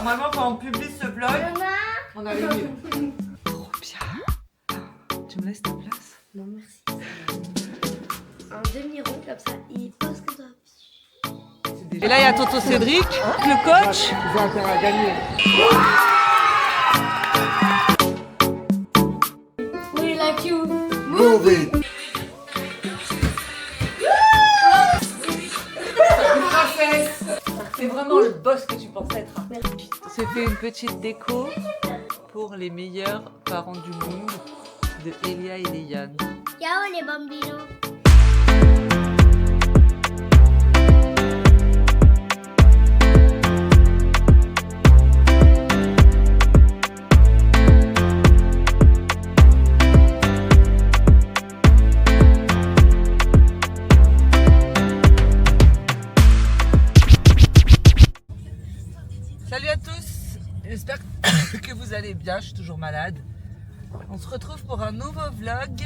Normalement, quand on publie ce vlog, on a les mieux. Trop bien. Tu me laisses ta place? Non, merci. Un demi-rond comme ça, il passe comme ça. Et là, il y a Tonton Cédric, le coach. Ils ont intérêt à gagner. We like you. Move it. C'est vraiment le boss que tu pensais être. On s'est fait une petite déco pour les meilleurs parents du monde de Elia et Léane. Ciao les bambinos. Salut à tous, j'espère que vous allez bien, je suis toujours malade. On se retrouve pour un nouveau vlog.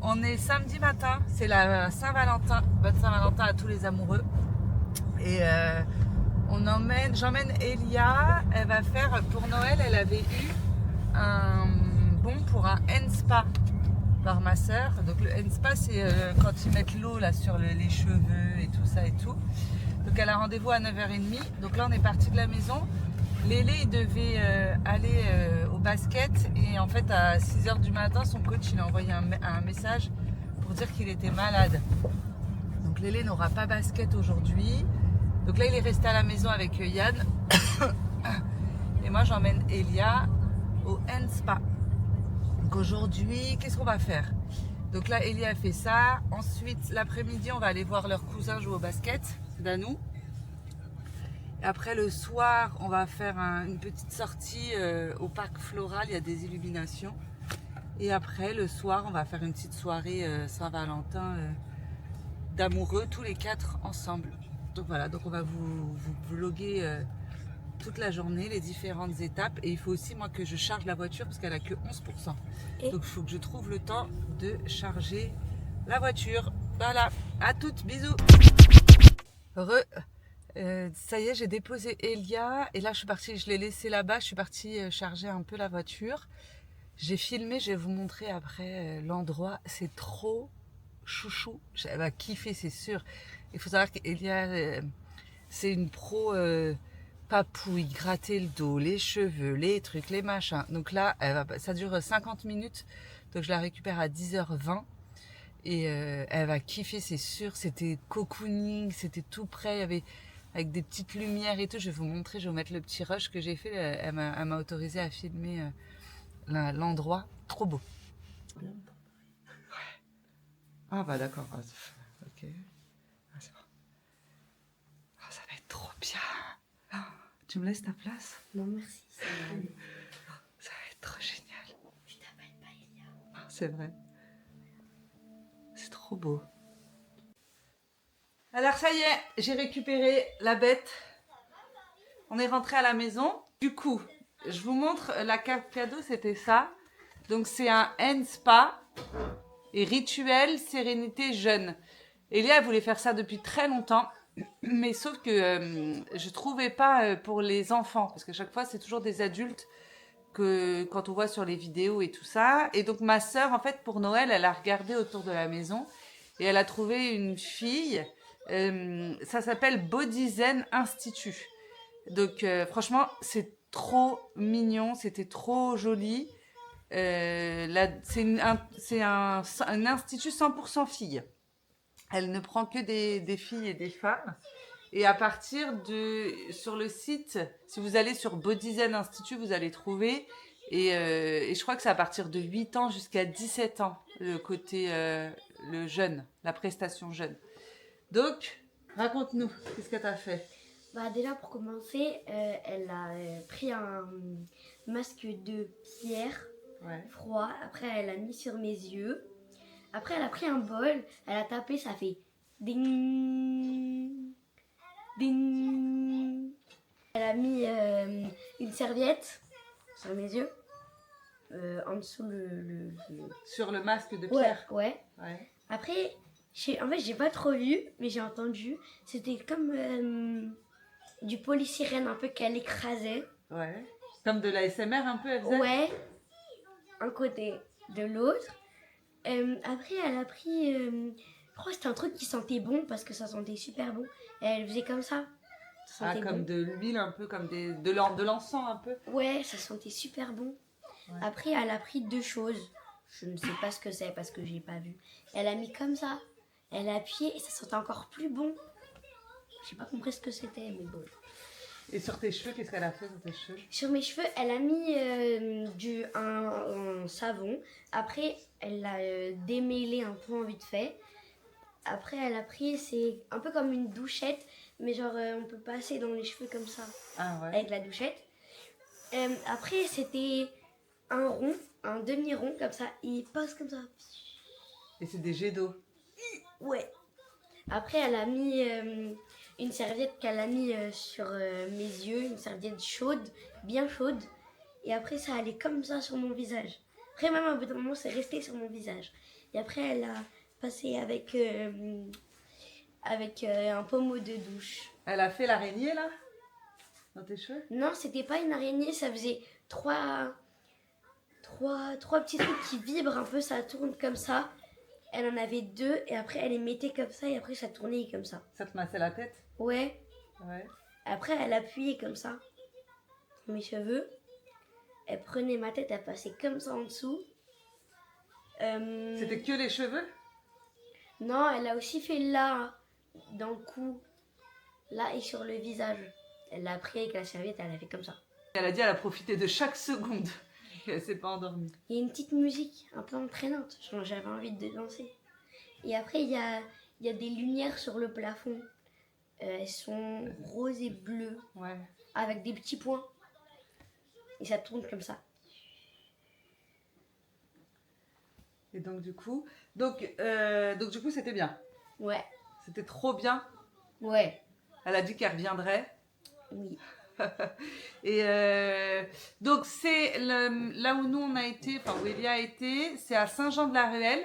On est samedi matin, c'est la Saint-Valentin. Bonne Saint-Valentin à tous les amoureux. Et j'emmène Elia, elle va faire, pour Noël, elle avait eu un bon pour un N-Spa par ma soeur. Donc le N-Spa, c'est quand ils mettent l'eau là sur les cheveux et tout ça et tout. Donc elle a rendez-vous à 9h30. Donc là on est parti de la maison. Lélé il devait aller au basket et en fait à 6h du matin son coach il a envoyé un message pour dire qu'il était malade. Donc Lélé n'aura pas basket aujourd'hui. Donc là il est resté à la maison avec Yann. Et moi j'emmène Elia au N-Spa. Donc aujourd'hui qu'est-ce qu'on va faire? Donc là Elia a fait ça. Ensuite l'après-midi on va aller voir leur cousin jouer au basket. Danou. Et après le soir, on va faire une petite sortie au parc floral, il y a des illuminations. Et après le soir, on va faire une petite soirée Saint-Valentin d'amoureux, tous les 4 ensemble. Donc voilà, donc on va vous vloguer toute la journée, les différentes étapes. Et il faut aussi moi que je charge la voiture parce qu'elle a que 11%. Donc il faut que je trouve le temps de charger la voiture. Voilà, à toutes, bisous. Ça y est, j'ai déposé Elia et là je suis partie, je l'ai laissé là-bas, je suis partie charger un peu la voiture. J'ai filmé, je vais vous montrer après l'endroit, c'est trop chouchou, elle va kiffer c'est sûr. Il faut savoir qu'Elia, c'est une pro papouille, gratter le dos, les cheveux, les trucs, les machins. Donc là, ça dure 50 minutes, donc je la récupère à 10h20. Et elle va kiffer, c'est sûr. C'était cocooning, c'était tout près. Il y avait avec des petites lumières et tout. Je vais vous montrer, je vais vous mettre le petit rush que j'ai fait. Elle m'a autorisé à filmer l'endroit. Trop beau. Ouais. Ah bah d'accord. Ok. Ah, c'est bon. Ah, ça va être trop bien. Ah, tu me laisses ta place? Non, merci. Ça va aller. Ça va être trop génial. Je t'appelle pas Elia. Ah, c'est vrai. C'est trop beau. Alors ça y est, j'ai récupéré la bête. On est rentré à la maison. Du coup, je vous montre la carte cadeau, c'était ça. Donc c'est un N-Spa et rituel sérénité jeune. Elia elle voulait faire ça depuis très longtemps, mais sauf que je trouvais pas pour les enfants parce qu'à chaque fois c'est toujours des adultes que quand on voit sur les vidéos et tout ça. Et donc ma sœur en fait pour Noël elle a regardé autour de la maison et elle a trouvé une fille. Ça s'appelle Body Zen Institute. Donc franchement c'est trop mignon, c'était trop joli. C'est un institut 100% filles. Elle ne prend que des filles et des femmes. Et à partir sur le site, si vous allez sur Body Zen Institute, vous allez trouver. Et je crois que c'est à partir de 8 ans jusqu'à 17 ans, le côté le jeune, la prestation jeune. Donc, raconte-nous, qu'est-ce que tu as fait? Bah déjà pour commencer, elle a pris un masque de pierre froid. Après elle l'a mis sur mes yeux. Après elle a pris un bol, elle a tapé, ça fait ding ding. Elle a mis une serviette sur mes yeux, en dessous Sur le masque de pierre. Ouais. Après, en fait j'ai pas trop vu, mais j'ai entendu. C'était comme du polysirène un peu qu'elle écrasait. Ouais. Comme de la SMR un peu, elle faisait. Ouais, un côté de l'autre. Après, elle a pris, je crois que c'était un truc qui sentait bon parce que ça sentait super bon. Et elle faisait comme ça. Ça Ah, sentait comme bon. de l'huile un peu, comme de l'encens un peu. Ouais, ça sentait super bon. Ouais. Après, elle a pris 2 choses. Je ne sais pas ce que c'est parce que j'ai pas vu. Elle a mis comme ça. Elle a appuyé et ça sentait encore plus bon. J'ai pas compris ce que c'était, mais bon. Et sur tes cheveux, qu'est-ce qu'elle a fait sur tes cheveux? Sur mes cheveux, elle a mis un savon. Après, elle l'a démêlé un peu en vite fait. Après, elle a pris, c'est un peu comme une douchette, mais genre on peut passer dans les cheveux comme ça, Ah ouais. avec la douchette. Après, c'était un rond, un demi-rond comme ça. Il passe comme ça. Et c'est des jets d'eau. Ouais. Après, elle a mis une serviette qu'elle a mis sur mes yeux, une serviette chaude, bien chaude. Et après, ça allait comme ça sur mon visage. Après, même à bout d'un moment, c'est resté sur mon visage. Et après, elle a passé avec un pommeau de douche. Elle a fait l'araignée là? Dans tes cheveux? Non, c'était pas une araignée, ça faisait trois petits trucs qui vibrent un peu, ça tourne comme ça. Elle en avait 2 et après elle les mettait comme ça et après ça tournait comme ça. Ça te massait la tête? Ouais. Ouais. Après elle appuyait comme ça sur mes cheveux. Elle prenait ma tête, elle passait comme ça en dessous. C'était que les cheveux? Non, elle a aussi fait là, dans le cou, là et sur le visage. Elle l'a pris avec la serviette, elle a fait comme ça. Elle a dit qu'elle a profité de chaque seconde. Elle s'est pas endormie. Il y a une petite musique un peu entraînante, genre j'avais envie de danser. Et après il y a des lumières sur le plafond. Elles sont roses et bleues, Ouais. avec des petits points. Et ça tourne comme ça. Et donc du coup, c'était bien. Ouais, C'était trop bien. ouais, Elle a dit qu'elle reviendrait. oui. Et donc c'est là où nous on a été, enfin où Elia a été, c'est à Saint-Jean-de-la-Ruelle,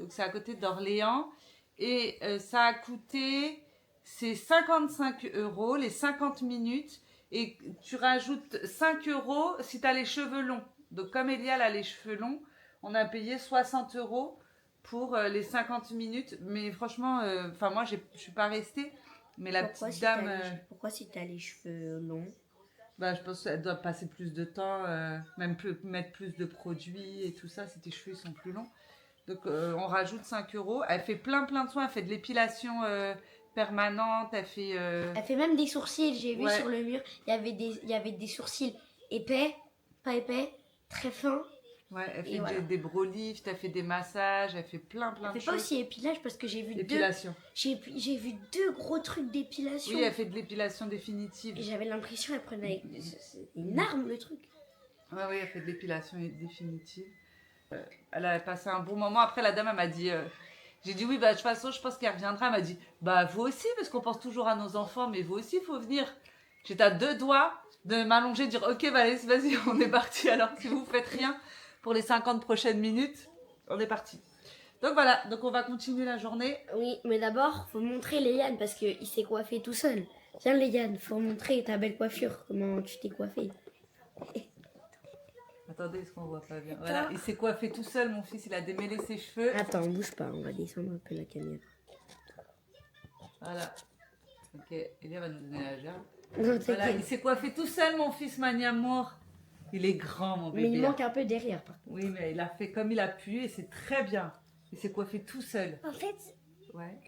donc c'est à côté d'Orléans, et ça a coûté, c'est 55 € les 50 minutes, et tu rajoutes 5 € si tu as les cheveux longs. Donc comme Elia elle a les cheveux longs, on a payé 60 € pour les 50 minutes, mais franchement, enfin moi je suis pas restée. Mais la petite dame... Pourquoi si t'as les cheveux longs? Bah, je pense qu'elle doit passer plus de temps, mettre plus de produits et tout ça, si tes cheveux sont plus longs. Donc on rajoute 5 €. Elle fait plein de soins, elle fait de l'épilation permanente, elle fait... Elle fait même des sourcils, j'ai vu Ouais. sur le mur. Il y avait des sourcils épais, pas épais, très fins. Ouais, elle Et fait voilà. des bro lifts, elle fait des massages, elle fait plein Elle de fait pas choses. aussi épilage parce que j'ai vu Épilation. j'ai vu 2 gros trucs d'épilation. Oui, elle fait de l'épilation définitive. Et j'avais l'impression qu'elle prenait avec c'est une arme le truc. Ouais, oui, elle fait de l'épilation définitive. Elle a passé un bon moment. Après, la dame, elle m'a dit... j'ai dit oui, bah, de toute façon, je pense qu'elle reviendra. Elle m'a dit, bah, vous aussi, parce qu'on pense toujours à nos enfants, mais vous aussi, il faut venir. J'étais à 2 doigts de m'allonger, de dire, ok, bah, allez, vas-y, on est parti. Alors, si vous faites rien pour les 50 prochaines minutes, on est parti. Donc voilà, donc on va continuer la journée. Oui, mais d'abord, faut montrer Léane parce qu'il s'est coiffé tout seul. Viens Léane, faut montrer ta belle coiffure, comment tu t'es coiffé. Attendez, est-ce qu'on voit pas bien? Voilà, il s'est coiffé tout seul, mon fils, il a démêlé ses cheveux. Attends, bouge pas, on va descendre un peu la caméra. Voilà. Ok, Elia va nous donner la gerbe. Non, Voilà, il s'est coiffé tout seul, mon fils Magnamour. Il est grand, mon mais bébé. il manque un peu derrière, par contre. Oui, mais il a fait comme il a pu et c'est très bien. Il s'est coiffé tout seul. En fait, Ouais.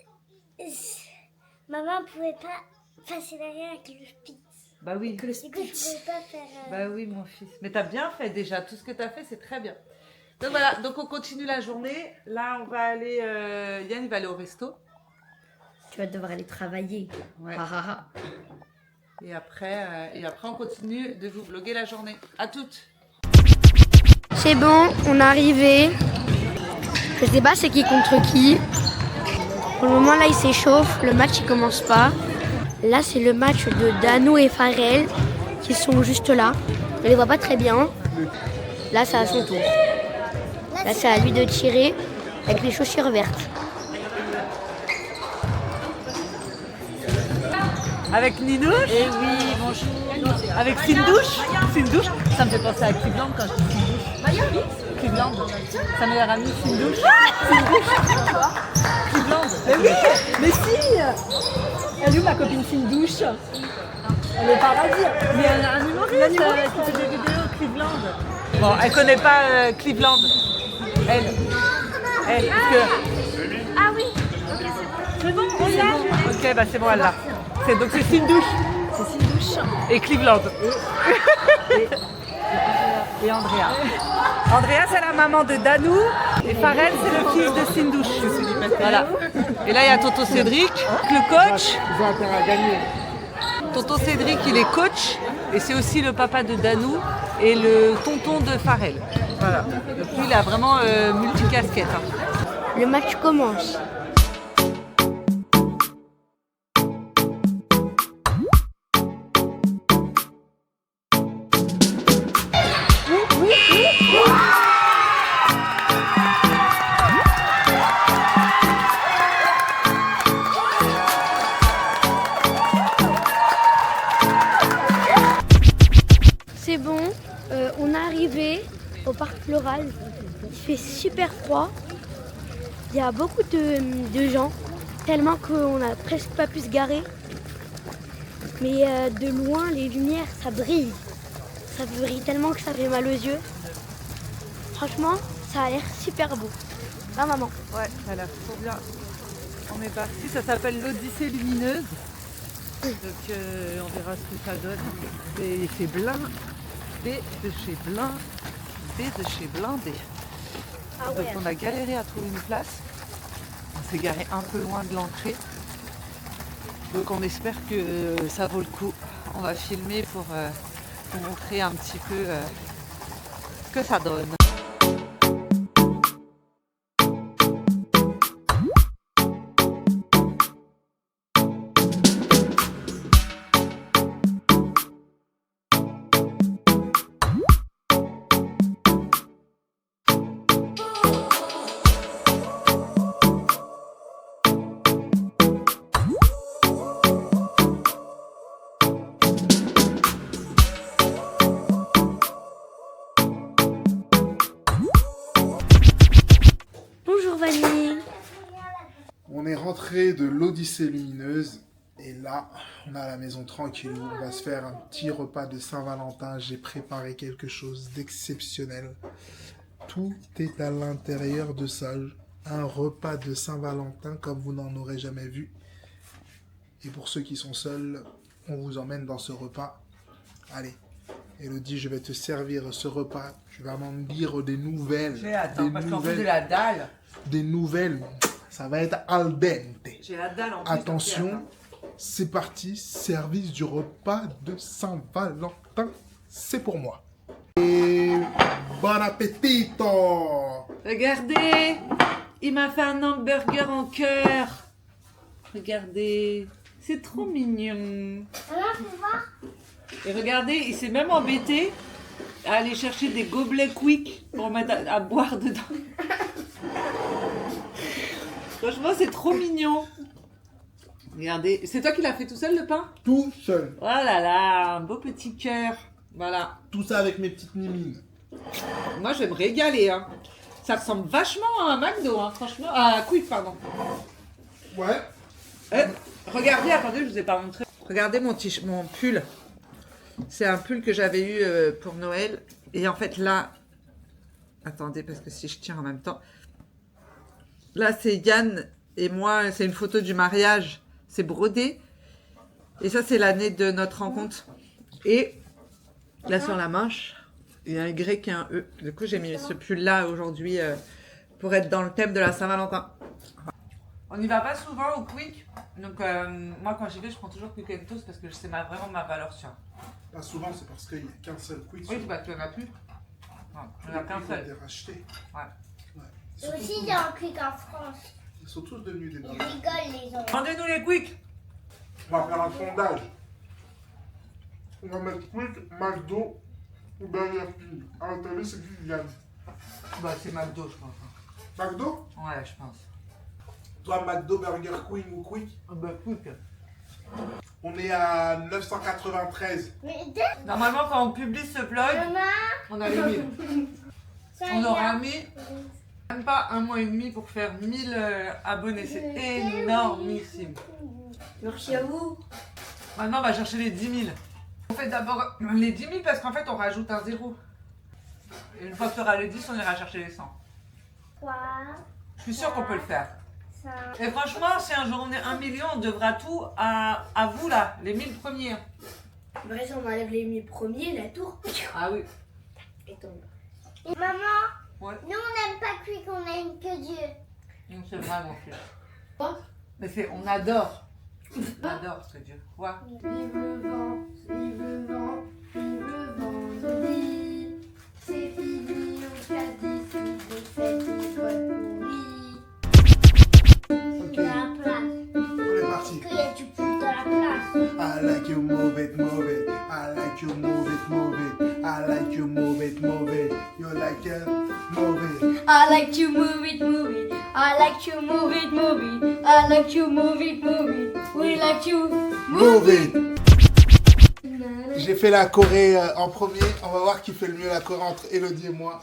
maman pouvait pas passer derrière avec le spitz. Bah oui. Du coup, je pouvais pas faire. Bah oui, mon fils. Mais t'as bien fait déjà. Tout ce que t'as fait, c'est très bien. Donc voilà, donc on continue la journée. Là, on va aller... Yann, il va aller au resto. Tu vas devoir aller travailler. Ouais. Ah, ah, ah. Et après, on continue de vous vlogger la journée. À toutes. C'est bon, on est arrivé. Je sais pas c'est qui contre qui. Pour le moment là il s'échauffe, le match il commence pas. Là c'est le match de Dano et Farrell qui sont juste là. On les voit pas très bien. Là c'est à son tour. Là c'est à lui de tirer avec les chaussures vertes. Avec Ninouche. Et oui, bonjour. Avec Sindouche. Sindouche, ça me fait penser à Cleveland quand je dis Sindouche. Cleveland, sa meilleure amie Sindouche. Sindouche. Cleveland. Mais oui, mais si. Elle est où ma copine Sindouche? Elle est paradis. Il y a un humoriste qui fait des vidéos Cleveland. Bon, elle connaît pas Cleveland. Elle. Parce que... Ah oui, ok, c'est bon. C'est bon, on l'a. Ok, bah c'est bon, elle l'a. Donc c'est Sindouche. C'est Sindouche. Et Cleveland. Et Andrea. Andrea, c'est la maman de Danou. Et Farel, c'est le fils de Sindouche. Voilà. Et là, il y a Tonton Cédric, le coach. Ils ont intérêt à gagner. Tonton Cédric, il est coach. Et c'est aussi le papa de Danou et le tonton de Farel. Voilà. Donc lui, il a vraiment multicasquette. Hein. Le match commence. C'est bon, on est arrivé au parc floral. Il fait super froid. Il y a beaucoup de gens, tellement qu'on n'a presque pas pu se garer. Mais de loin, les lumières, ça brille. Ça brille tellement que ça fait mal aux yeux. Franchement, ça a l'air super beau. Ah maman. Ouais, ça a l'air trop bien. On est parti, ça s'appelle l'Odyssée lumineuse. Donc on verra ce que ça donne. Et il fait blindé de chez blindé de chez blindé. Ah Donc on a galéré à trouver une place. On s'est garé un peu loin de l'entrée. Donc on espère que ça vaut le coup. On va filmer pour vous montrer un petit peu ce que ça donne. Bonjour Vanille. On est rentré de l'Odyssée lumineuse. Et là, on est à la maison tranquille. On va se faire un petit repas de Saint-Valentin. J'ai préparé quelque chose d'exceptionnel. Tout est à l'intérieur de ça. Un repas de Saint-Valentin comme vous n'en aurez jamais vu. Et pour ceux qui sont seuls, on vous emmène dans ce repas. Allez, Elodie, je vais te servir ce repas. Tu vas m'en dire des nouvelles. J'ai hâte, parce qu'en plus de la dalle. Des nouvelles. Ça va être al dente. J'ai la dalle en plus. Attention, c'est parti. Service du repas de Saint-Valentin. C'est pour moi. Et bon appétito. Regardez, il m'a fait un hamburger en cœur. Regardez, c'est trop mignon. Et regardez, il s'est même embêté à aller chercher des gobelets quick pour mettre à boire dedans. Franchement, c'est trop mignon. Regardez, c'est toi qui l'as fait tout seul le pain? Tout seul. Oh là là, un beau petit cœur. Voilà. Tout ça avec mes petites mimines. Moi, je vais me régaler. Hein. Ça ressemble vachement à un McDo, hein, franchement. À Quick, pardon. Ouais. Regardez, attendez, je vous ai pas montré. Regardez mon pull. C'est un pull que j'avais eu pour Noël. Et en fait, là... Attendez, parce que si je tiens en même temps... Là, c'est Yann et moi. C'est une photo du mariage. C'est brodé. Et ça, c'est l'année de notre rencontre. Et là, sur la manche, il y a un Y et un E. Du coup, j'ai mis ce pull-là aujourd'hui pour être dans le thème de la Saint-Valentin. On n'y va pas souvent au Quick. Donc, moi, quand j'y vais, je prends toujours Quick and Toast parce que c'est vraiment ma valeur sûre. Pas souvent, c'est parce qu'il n'y a qu'un seul quiz. Oui, bah, tu n'en as plus. Non, il n'y en a qu'un seul. Racheté. Ouais. Aussi, il y a un truc en France. Ils sont tous devenus des Ils barbes. rigolent, les gens. Rendez-nous les Quick. On va faire un sondage. On va mettre Quick, McDo ou Burger King. À votre avis, c'est qui gagne? Bah, c'est McDo, je pense. McDo? Ouais, je pense. Toi, McDo, Burger King ou Quick? Bah, Quick. On est à 993. Mais Normalement, quand on publie ce vlog, on a les 1000. On aura mis même pas un mois et demi pour faire 1000 abonnés. C'est énormissime. Merci à vous. Maintenant, on va chercher les 10 000. On fait d'abord les 10 000 parce qu'en fait, on rajoute un 0. Et une fois que tu auras les 10, on ira chercher les 100. 3, Je suis sûre qu'on peut le faire. 5. Et franchement, si un jour on est 1 million, on devra tout à vous là, les 1000 premiers. Après, si on enlève les 1000 premiers, la tour. Ah oui. Et tombe. Maman, Ouais. nous on n'aime pas cuit qu'on aime que Dieu. Non, c'est vrai, mon fils. Quoi? Mais c'est, on adore. On adore ce Dieu. Quoi? Vive le vent, vive le vent, vive le vendredi. C'est fini, on casse d'ici, c'est cette école pourrie. Ok, Dans la place. on est parti. Qu'il y a du pouce dans la place. I like you move it, move it. I like you move it, move it. I like you move it, move it. You like it, move it. I like to move it, move it. I like to move it, move it. I like to move it, move it. We like to Move it. J'ai fait la Corée en premier. On va voir qui fait le mieux la Corée entre Elodie et moi.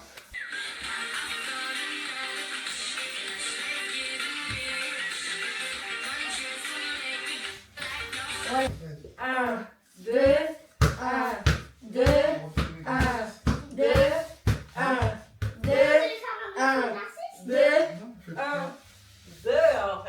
Un, deux, un, deux, un, deux, un, deux, un, deux, un. Dehors.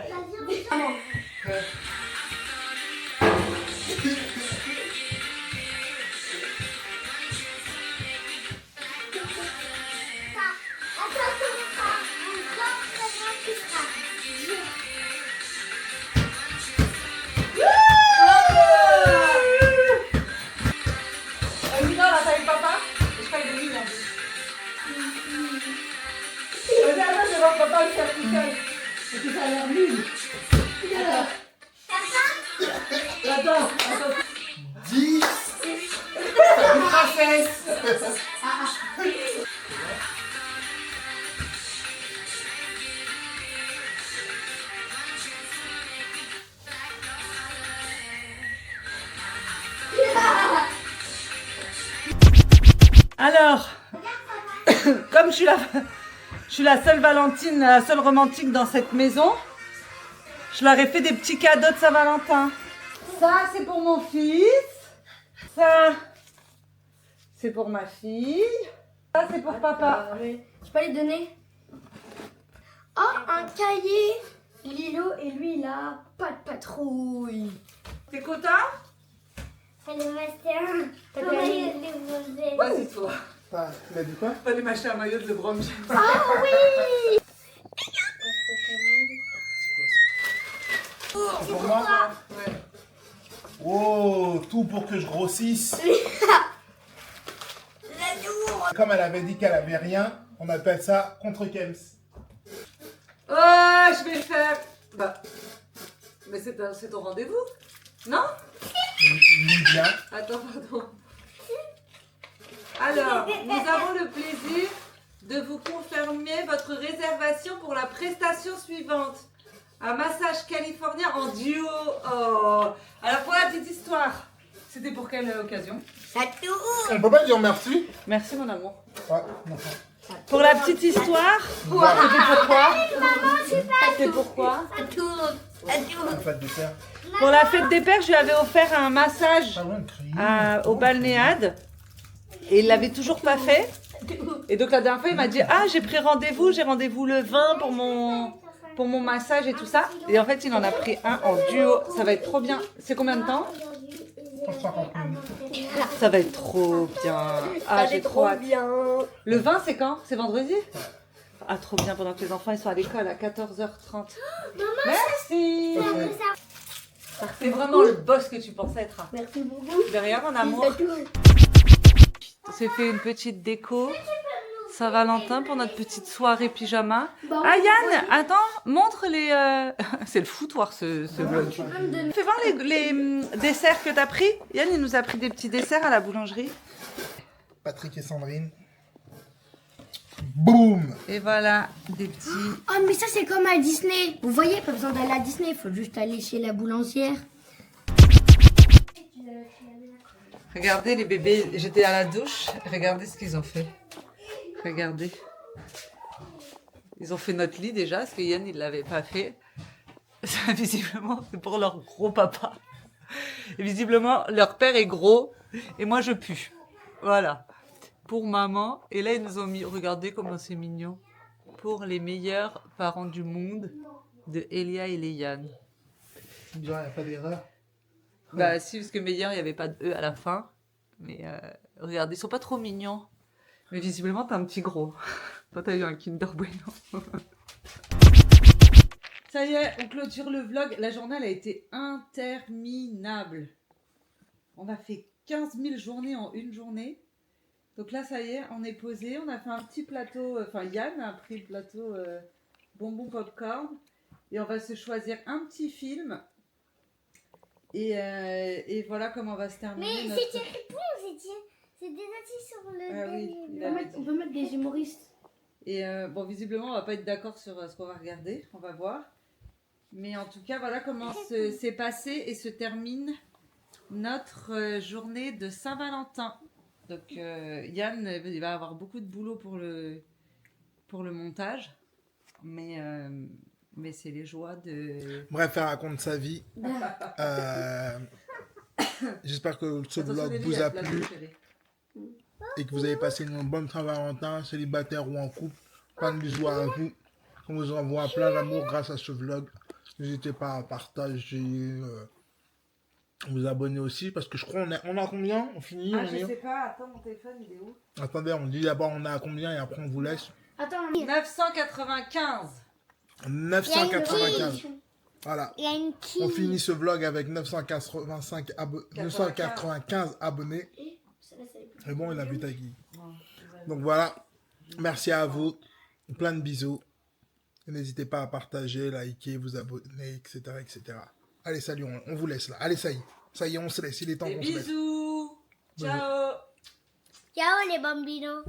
Là, t'as avec papa? Je fais des lignes en plus. Regarde, je vois papa le faire tout seul. Parce que ça a l'air nul. Attends. 10. Princesse. Alors, comme je suis la seule Valentine, la seule romantique dans cette maison, je leur ai fait des petits cadeaux de Saint-Valentin. Ça, c'est pour mon fils. Ça, c'est pour ma fille. Ça, c'est pour papa. Je peux les donner? Oh, un cahier. Lilo et lui, il a pas de patrouille. T'es content? Fallait m'acheter un. T'as Comment gagné. il les faisait? Vas-y, toi. Ah, il a dit quoi? Fallait m'acheter un maillot de LeBron James. C'est pour moi? Ouais. Oh, tout pour que je grossisse. Comme elle avait dit qu'elle avait rien, on appelle ça contre Kems. Oh, je vais le faire. Bah, mais c'est ton rendez-vous, non? Ni bien. Attends, pardon. Alors, nous avons le plaisir de vous confirmer votre réservation pour la prestation suivante. Un massage californien en duo. Oh. Alors, pour la petite histoire, c'était pour quelle occasion? On peut pas dire merci? Merci, mon amour. Ouais, non. Pour la petite histoire, c'était pourquoi? C'était pourquoi? En fait, de faire. Pour la fête des pères, je lui avais offert un massage Ah ouais, crier. au balnéade et il l'avait toujours pas fait. Et donc la dernière fois, il m'a dit « Ah, j'ai pris rendez-vous, j'ai rendez-vous le 20 pour mon massage et tout ça. » Et en fait, il en a pris un en duo. Ça va être trop bien. C'est combien de temps? 50 minutes. Ça va être trop bien. Ah, j'ai trop hâte. bien. Le 20, c'est quand? C'est vendredi? Ah, trop bien, pendant que les enfants ils sont à l'école à 14h30. Merci. C'est vraiment le boss que tu pensais être. Merci beaucoup. Derrière, mon amour. On s'est fait une petite déco Saint-Valentin pour notre petite soirée pyjama. Ah Yann, attends, montre les... C'est le foutoir ce vlog. Fais voir les desserts que t'as pris. Yann, il nous a pris des petits desserts à la boulangerie. Patrick et Sandrine. Boum! Et voilà, des petits... Oh, mais ça, c'est comme à Disney. Vous voyez, pas besoin d'aller à Disney, il faut juste aller chez la boulangère. Regardez les bébés, j'étais à la douche, regardez ce qu'ils ont fait. Regardez. Ils ont fait notre lit déjà, parce que Yann il l'avait pas fait. Ça, visiblement, c'est pour leur gros papa. Et visiblement, leur père est gros, et moi je pue. Voilà. Pour maman, et là ils nous ont mis, regardez comment c'est mignon, pour les meilleurs parents du monde, de Elia et Léane. Il n'y a pas d'erreur. Bah si, parce que meilleur, il n'y avait pas de E à la fin. Mais regardez, ils sont pas trop mignons. Mais visiblement, t'as un petit gros. Toi, t'as eu un Kinder Bueno. Ça y est, on clôture le vlog. La journée, elle a été interminable. On a fait 15 000 journées en une journée. Donc là, ça y est, on est posé. On a fait un petit plateau. Enfin, Yann a pris le plateau bonbon popcorn. Et on va se choisir un petit film. Et voilà comment va se terminer. Mais notre... c'était réponse, c'est des assis sur le Ah oui, dernier. il avait dit. On peut mettre des humoristes. Et bon, visiblement, on va pas être d'accord sur ce qu'on va regarder. On va voir. Mais en tout cas, voilà comment s'est passé et se termine notre journée de Saint-Valentin. Donc, Yann, il va avoir beaucoup de boulot pour le montage. Mais c'est les joies de... Bref, elle raconte sa vie. J'espère que ce vlog vous a plu et que vous avez passé une bonne Saint-Valentin, célibataire ou en couple. Plein de bisous à vous. On vous envoie plein d'amour grâce à ce vlog. N'hésitez pas à partager, vous abonner aussi, parce que je crois on a combien? On finit? Ah, je sais pas. Attends, mon téléphone, il est où? Attendez, on dit d'abord on a combien et après on vous laisse. Attends, 995. 995. Voilà. Il y a une On qui. finit ce vlog avec 995 abonnés. Et bon, il a vu ta guille. Donc voilà. Merci à vous. Plein de bisous. N'hésitez pas à partager, liker, vous abonner, etc. etc. Allez, salut, on vous laisse là. Allez, ça y est. Ça y est, on se laisse. Il est temps Des qu'on se laisse. bisous. Ciao. Ciao les bambinos.